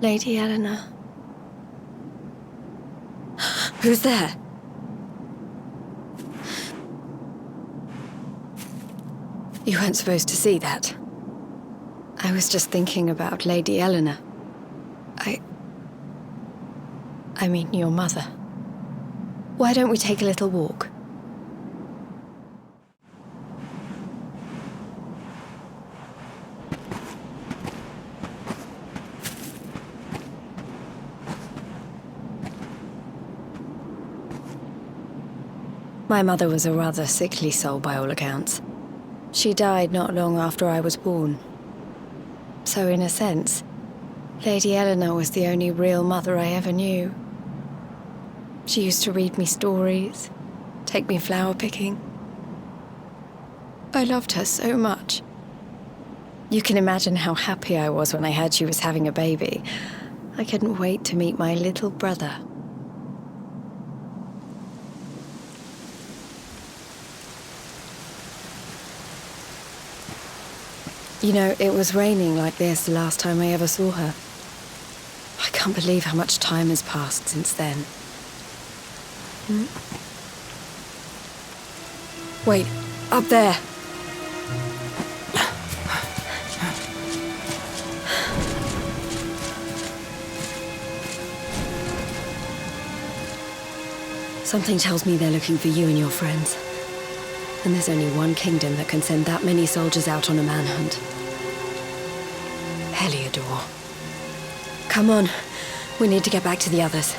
Lady Eleanor. Who's there? You weren't supposed to see that. I was just thinking about Lady Eleanor. I mean, your mother. Why don't we take a little walk? My mother was a rather sickly soul by all accounts. She died not long after I was born. So in a sense, Lady Eleanor was the only real mother I ever knew. She used to read me stories, take me flower picking. I loved her so much. You can imagine how happy I was when I heard she was having a baby. I couldn't wait to meet my little brother. You know, it was raining like this the last time I ever saw her. I can't believe how much time has passed since then. Wait, up there. Something tells me they're looking for you and your friends. And there's only one kingdom that can send that many soldiers out on a manhunt. Heliodor. Come on, we need to get back to the others.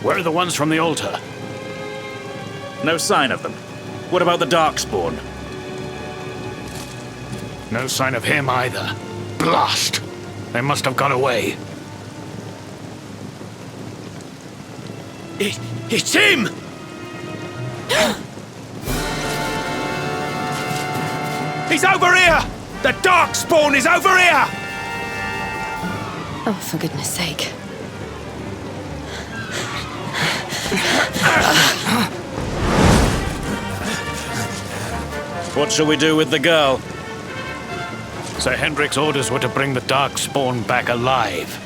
Where are the ones from the altar? No sign of them. What about the Darkspawn? No sign of him either. Blast! They must have got away. It's him! He's over here! The Darkspawn is over here! Oh, for goodness sake. What shall we do with the girl? Sir Hendrik's orders were to bring the Darkspawn back alive.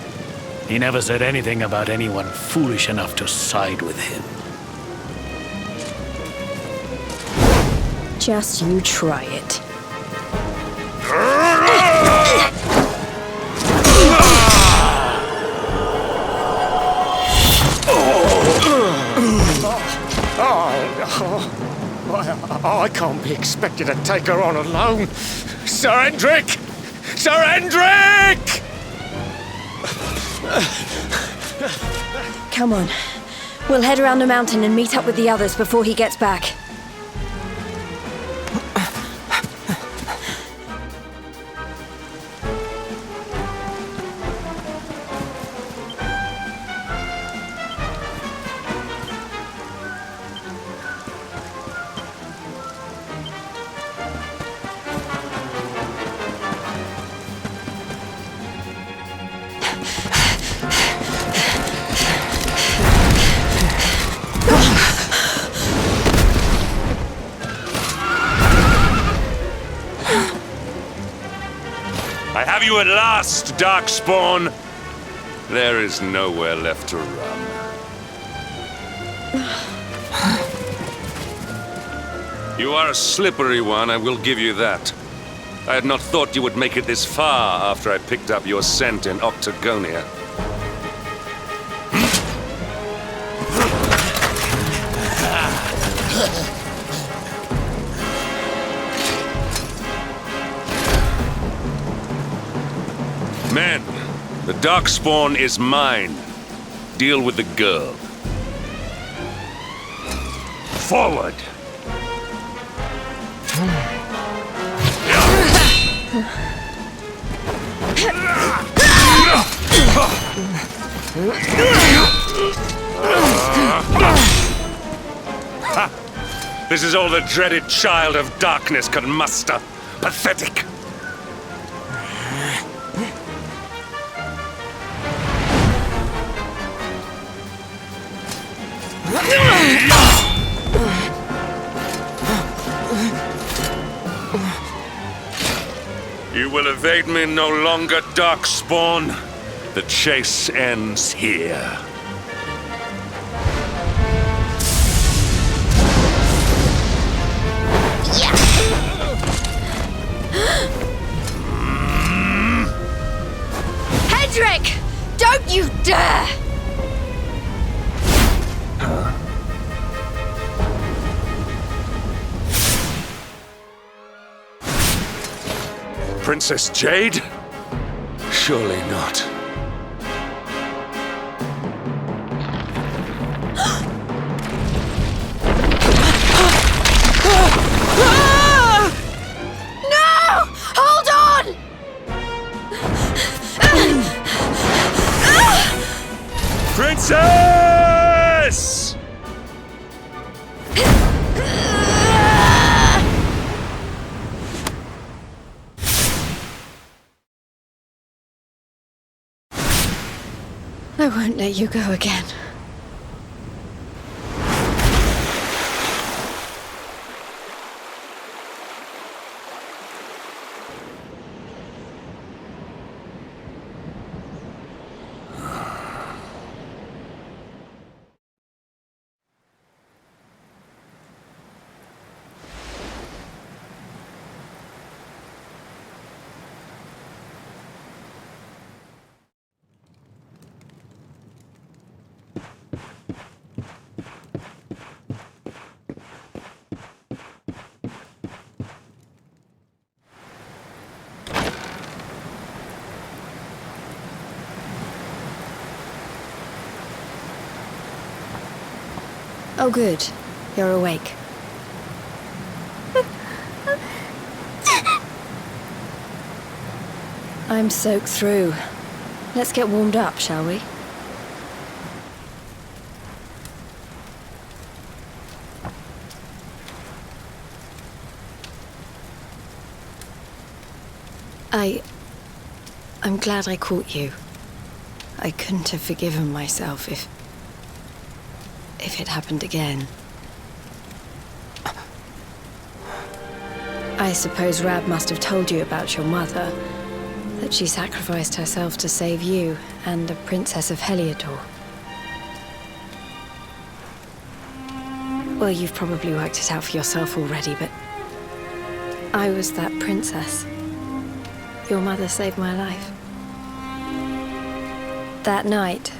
He never said anything about anyone foolish enough to side with him. Just you try it. I can't be expected to take her on alone. Sir Hendrik! Sir Hendrik! Come on. We'll head around the mountain and meet up with the others before he gets back. I have you at last, Darkspawn. There is nowhere left to run. You are a slippery one, I will give you that. I had not thought you would make it this far after I picked up your scent in Octagonia. Men, the Darkspawn is mine. Deal with the girl. Forward! This is all the dreaded child of darkness can muster. Pathetic! You will evade me no longer, Darkspawn. The chase ends here. Hendrik! Don't you dare! Princess Jade? Surely not. No! Hold on! Princess! I won't let you go again. Oh, good. You're awake. I'm soaked through. Let's get warmed up, shall we? I'm glad I caught you. I couldn't have forgiven myself if it happened again. I suppose Rab must have told you about your mother, that she sacrificed herself to save you and the Princess of Heliodor. Well, you've probably worked it out for yourself already, but I was that princess. Your mother saved my life. That night,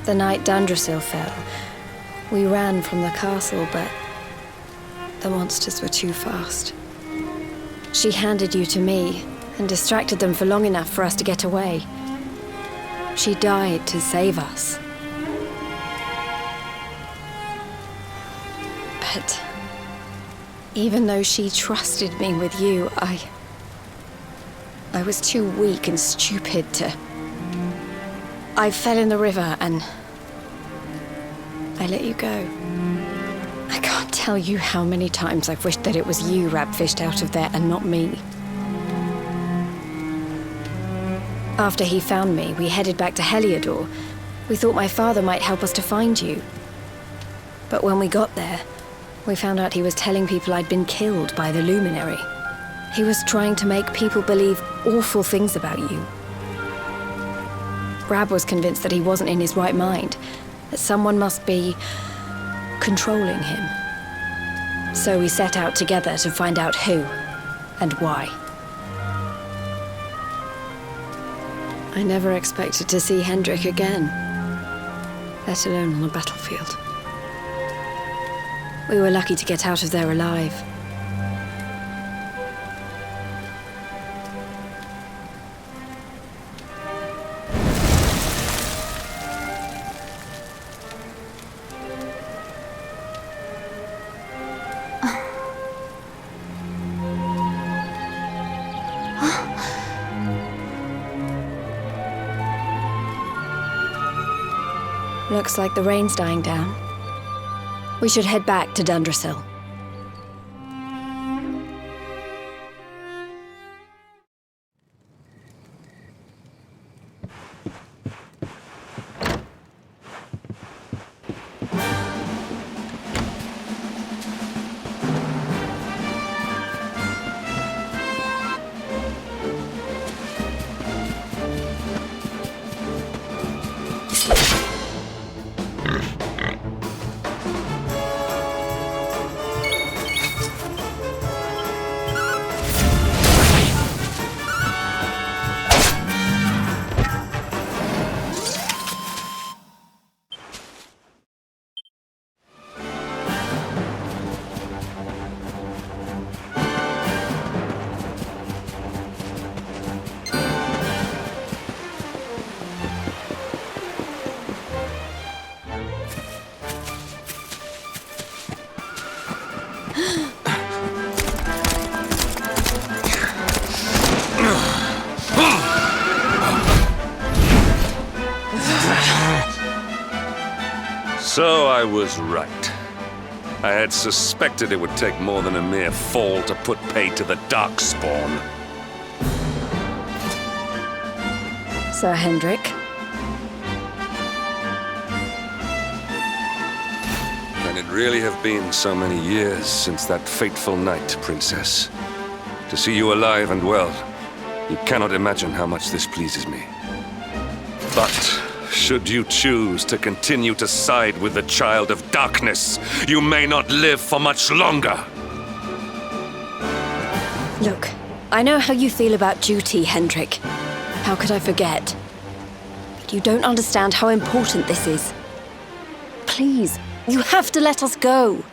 the night Dundrasil fell, we ran from the castle, but the monsters were too fast. She handed you to me and distracted them for long enough for us to get away. She died to save us. But even though she trusted me with you, I was too weak and stupid to... I fell in the river and I let you go. I can't tell you how many times I've wished that it was you Rab fished out of there and not me. After he found me, we headed back to Heliodor. We thought my father might help us to find you. But when we got there, we found out he was telling people I'd been killed by the Luminary. He was trying to make people believe awful things about you. Rab was convinced that he wasn't in his right mind, that someone must be controlling him. So we set out together to find out who and why. I never expected to see Hendrik again, let alone on the battlefield. We were lucky to get out of there alive. Looks like the rain's dying down. We should head back to Dundrasil. So I was right. I had suspected it would take more than a mere fall to put pay to the Darkspawn. Sir Hendrik. And it really have been so many years since that fateful night, Princess. To see you alive and well, you cannot imagine how much this pleases me. But should you choose to continue to side with the Child of Darkness, you may not live for much longer. Look, I know how you feel about duty, Hendrik. How could I forget? But you don't understand how important this is. Please, you have to let us go.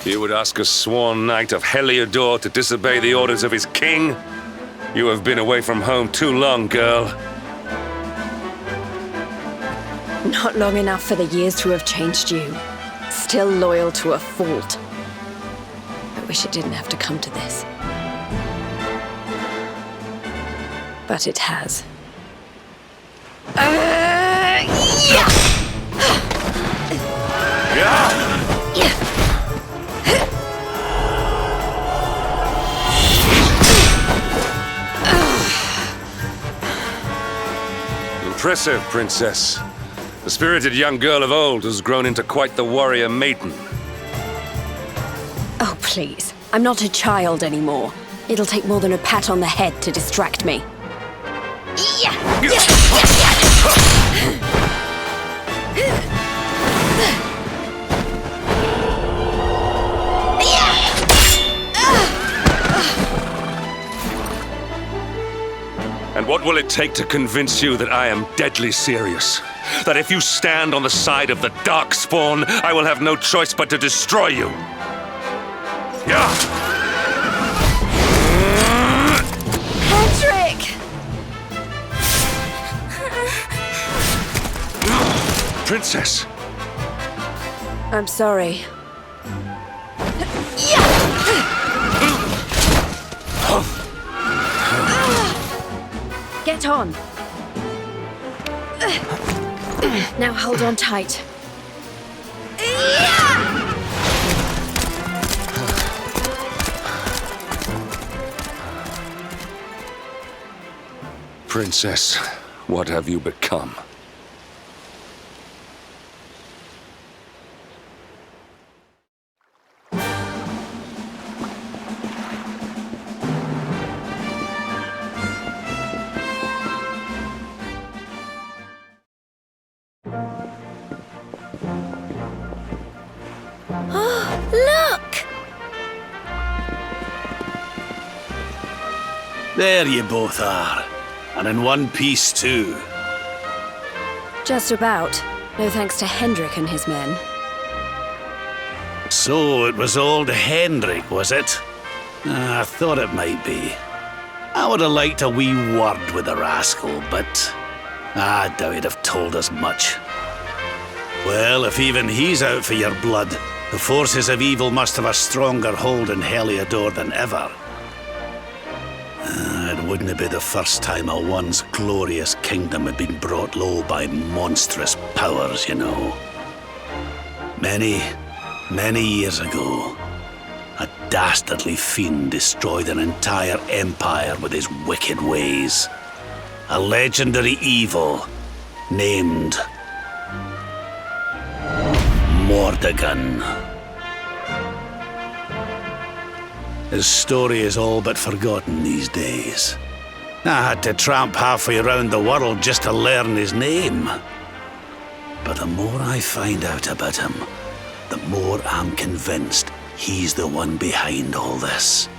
You would ask a sworn knight of Heliodor to disobey the orders of his king? You have been away from home too long, girl. Not long enough for the years to have changed you. Still loyal to a fault. I wish it didn't have to come to this. But it has. Yeah! Impressive, Princess. The spirited young girl of old has grown into quite the warrior maiden. Oh, please. I'm not a child anymore. It'll take more than a pat on the head to distract me. And what will it take to convince you that I am deadly serious? That if you stand on the side of the Darkspawn, I will have no choice but to destroy you? Hendrik! Princess! I'm sorry. Get on. Now hold on tight. Princess, what have you become? Look! There you both are. And in one piece, too. Just about. No thanks to Hendrik and his men. So it was old Hendrik, was it? I thought it might be. I would have liked a wee word with the rascal, but I doubt he'd have told us much. Well, if even he's out for your blood, the forces of evil must have a stronger hold in Heliodor than ever. It wouldn't be the first time a once glorious kingdom had been brought low by monstrous powers, you know. Many years ago, a dastardly fiend destroyed an entire empire with his wicked ways. A legendary evil named Mordegon. His story is all but forgotten these days. I had to tramp halfway around the world just to learn his name. But the more I find out about him, the more I'm convinced he's the one behind all this.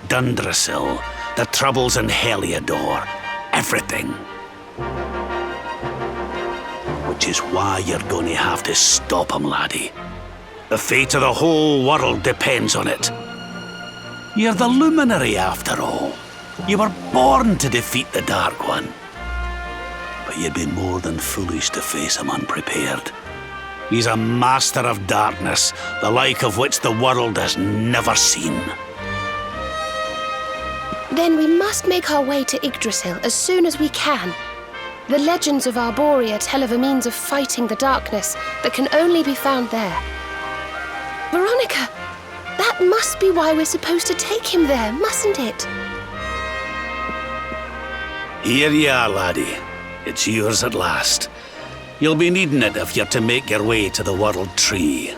Dundrasil, the troubles in Heliodor, everything. Which is why you're going to have to stop him, laddie. The fate of the whole world depends on it. You're the luminary, after all. You were born to defeat the Dark One. But you'd be more than foolish to face him unprepared. He's a master of darkness, the like of which the world has never seen. Then we must make our way to Yggdrasil as soon as we can. The legends of Arborea tell of a means of fighting the darkness that can only be found there. Veronica, that must be why we're supposed to take him there, mustn't it? Here you are, laddie. It's yours at last. You'll be needing it if you're to make your way to the World Tree.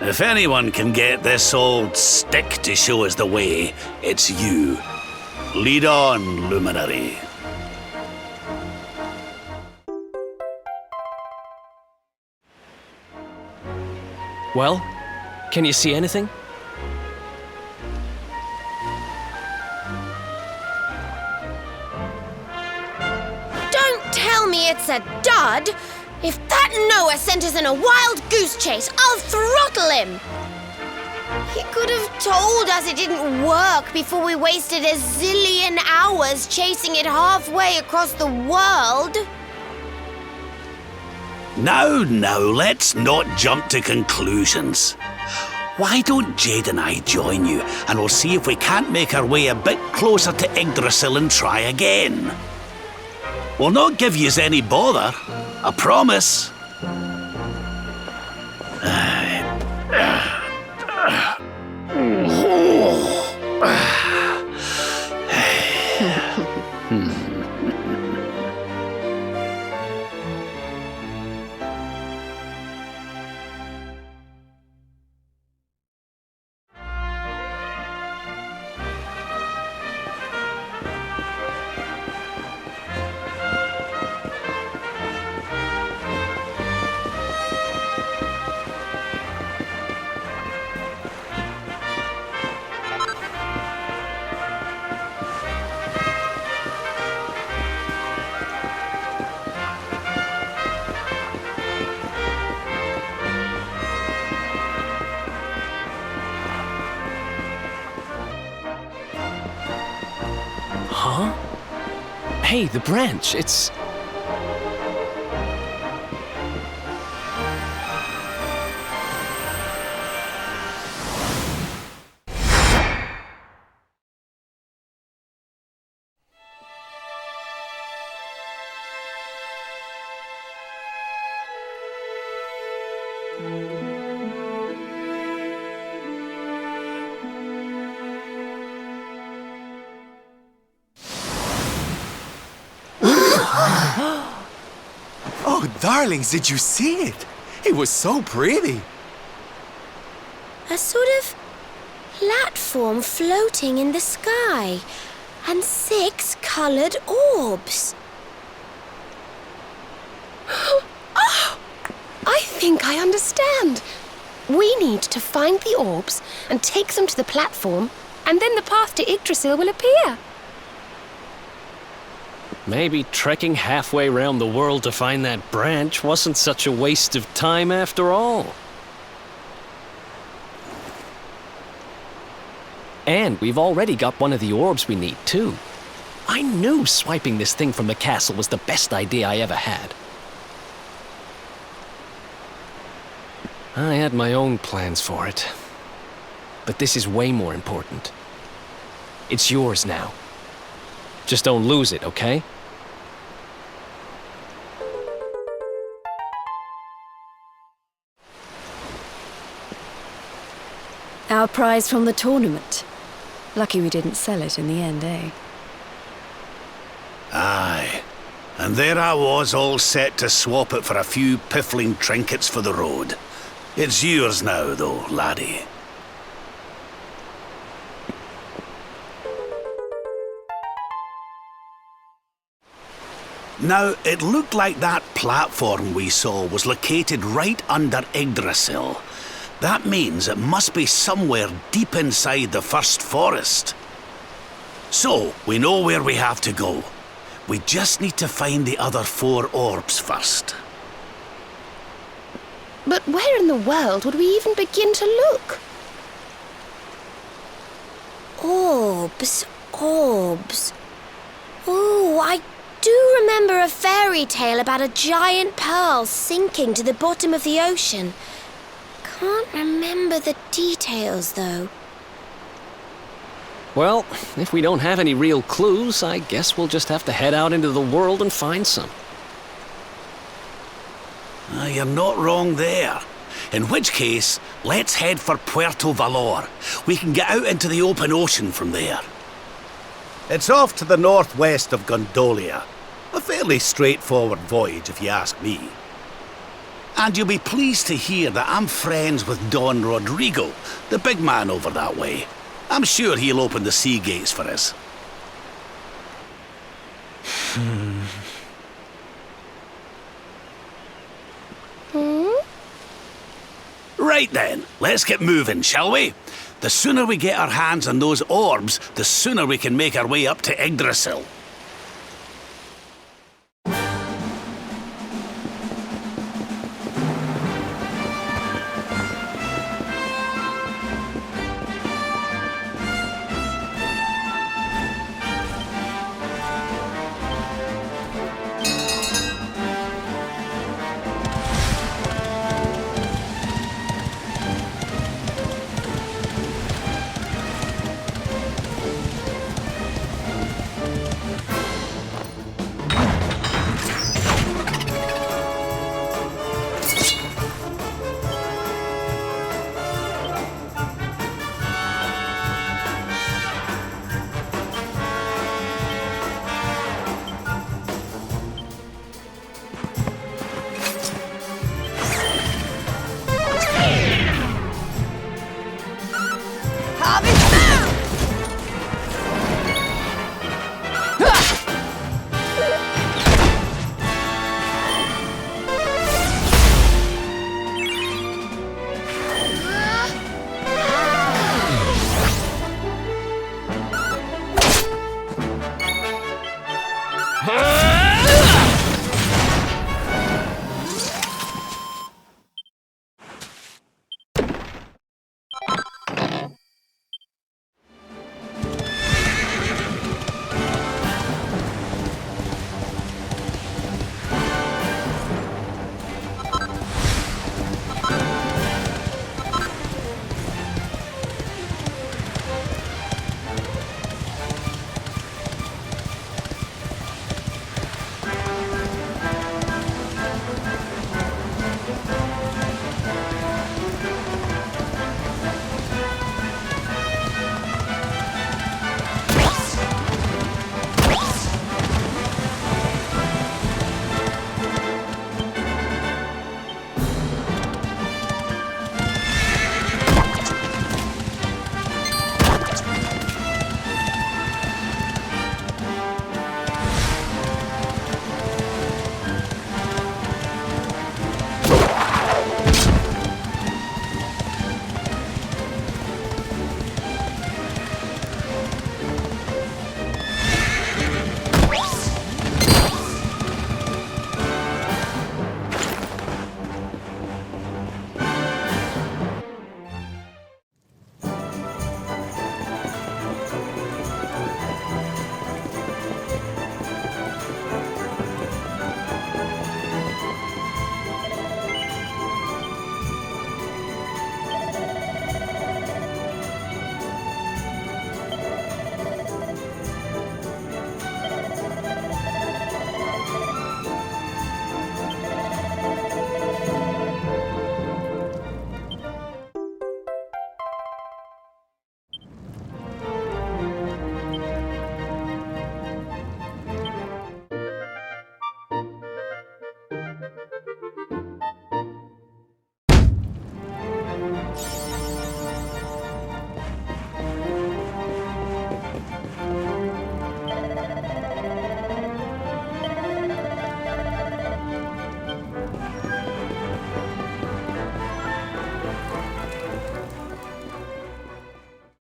If anyone can get this old stick to show us the way, it's you. Lead on, luminary. Well, can you see anything? Don't tell me it's a dud! If that Noah sent us in a wild goose chase, I'll throttle him! He could have told us it didn't work before we wasted a zillion hours chasing it halfway across the world. Now, let's not jump to conclusions. Why don't Jade and I join you, and we'll see if we can't make our way a bit closer to Yggdrasil and try again. We'll not give yous any bother, I promise. Huh? Hey, the branch, it's... Oh, darlings, did you see it? It was so pretty. A sort of platform floating in the sky, and 6 colored orbs. Oh, I think I understand. We need to find the orbs and take them to the platform, and then the path to Yggdrasil will appear. Maybe trekking halfway around the world to find that branch wasn't such a waste of time after all. And we've already got one of the orbs we need, too. I knew swiping this thing from the castle was the best idea I ever had. I had my own plans for it. But this is way more important. It's yours now. Just don't lose it, okay? Our prize from the tournament. Lucky we didn't sell it in the end, eh? Aye. And there I was, all set to swap it for a few piffling trinkets for the road. It's yours now, though, laddie. Now, it looked like that platform we saw was located right under Yggdrasil. That means it must be somewhere deep inside the first forest. So, we know where we have to go. We just need to find the other 4 orbs first. But where in the world would we even begin to look? Orbs, orbs. Oh, I do remember a fairy tale about a giant pearl sinking to the bottom of the ocean. Can't remember the details, though. Well, if we don't have any real clues, I guess we'll just have to head out into the world and find some. You're not wrong there. In which case, let's head for Puerto Valor. We can get out into the open ocean from there. It's off to the northwest of Gondolia. A fairly straightforward voyage, if you ask me. And you'll be pleased to hear that I'm friends with Don Rodrigo, the big man over that way. I'm sure he'll open the sea gates for us. Right then, let's get moving, shall we? The sooner we get our hands on those orbs, the sooner we can make our way up to Yggdrasil.